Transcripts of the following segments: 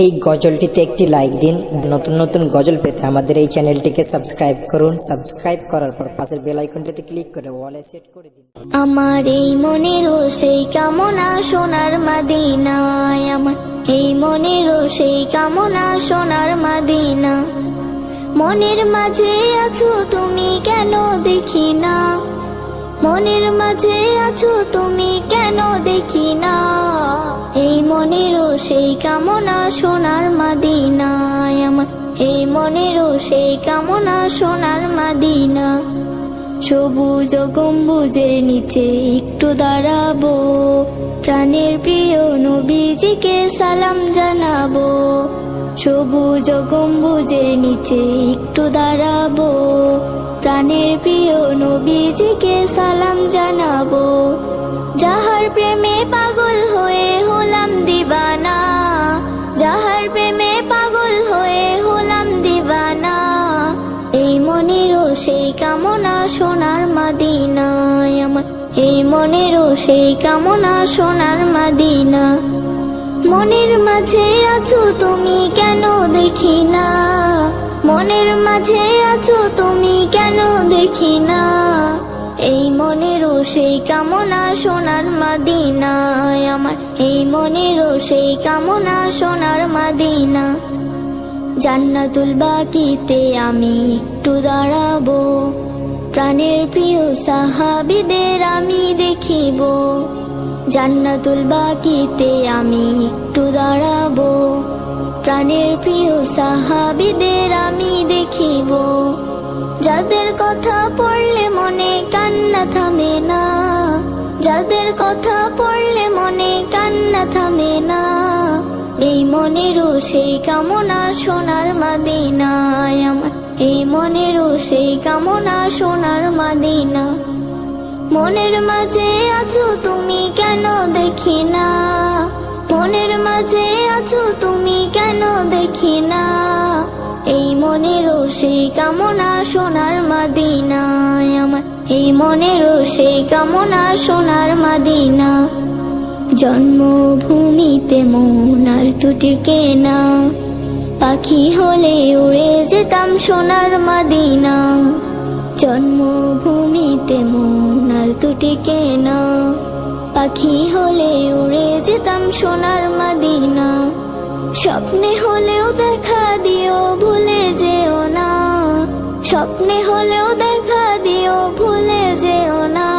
এই গজলটিতে একটি লাইক দিন। নতুন নতুন গজল পেতে আমাদের এই চ্যানেলটিকে সাবস্ক্রাইব করুন। সাবস্ক্রাইব করার পর পাশের বেল আইকনটিতে ক্লিক করে অলে সেট করে দিন। আমার এই মনেরও সেই কামনা সোনার মদিনায়, আমার এই মনেরও সেই কামনা সোনার মদিনা। মনের মাঝে আছো তুমি কেন দেখি না, মনের মাঝে আছো তুমি কেন দেখি না। এই মনেরও সেই কামনা সোনার মদিনায়, আমার এই মনেরও সেই কামনা সোনার মদিনা। সবুজ গম্বুজের নিচে একটু দাঁড়াবো, প্রাণের প্রিয় নবীজিকে সালাম জানাবো। সবুজ গম্বুজের নিচে একটু দাঁড়াবো, প্রাণের প্রিয় নবীজিকে সালাম জানাবো। যাহার প্রেমে পাগল হয়ে হলাম দিবানা, যাহার প্রেমে পাগল হয়ে হলাম দিবানা। এই মনেরও সেই কামনা সোনার মদিনায়, আমার এই মনেরও সেই কামনা সোনার মদিনা। মনের মাঝে আছো তুমি কেন দেখি না, মনের মাঝে আছো তুমি কেন দেখি না। এই মনেরও সেই কামনা সোনার মদিনায়, আমার এই মনেরও সেই কামনা সোনার মদিনা। জান্নাতুল বাকিতে আমি একটু দাঁড়াবো, প্রাণের প্রিয় সাহাবীদের আমি দেখিব। জান্নাতুল বাকিতে আমি একটু দাঁড়াবো, প্রাণের প্রিয় সাহাবীদের আমি দেখিব। যাদের কথা পড়লে মনে কান্না থামে না, যাদের কথা পড়লে মনে কান্না থামে না। এই মনেরও সেই কামনা সোনার মদিনায়, আমার এই মনেরও সেই কামনা সোনার মদিনা। মনের মাঝে আছো তুমি কেন দেখি না, মনের মাঝে আছো তুমি কেন দেখি না। এই মনেরও সেই কামনা সোনার মদিনায়, আমার এই মনেরও সেই কামনা সোনার মদিনা। জন্মভূমিতে মন আর টুটিকে না, পাখি হলে উড়ে যেতাম সোনার মদিনা। জন্মভূমিতে মন আর টুটিকে না, পাখি হলে উড়ে যেতাম সোনার মদিনা। স্বপ্নে হলেও দেখা দিও ভুলে যেও না, স্বপ্নে হলেও দেখা দিও ভুলে যেও না।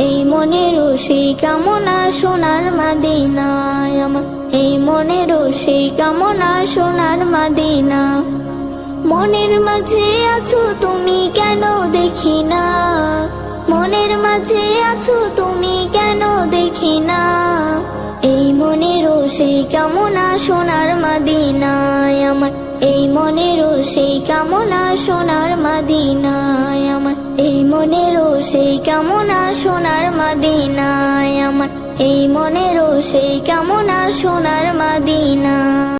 এই মনেরও সেই কামনা সোনার মদিনায়, আমার এই মনেরও সেই কামনা সোনার মদিনা। মনের মাঝে আছো তুমি কেন দেখি না, মনের মাঝে আছো তুমি কেন দেখি না। এই মনেরও সেই কামনা সোনার মদিনায়, আমার এই মনেরও সেই কামনা সোনার মদিনায়, আমার এই মনেরও সেই কামনা সোনার মদিনায়, আমার এই মনেরও সেই কামনা সোনার মদিনা।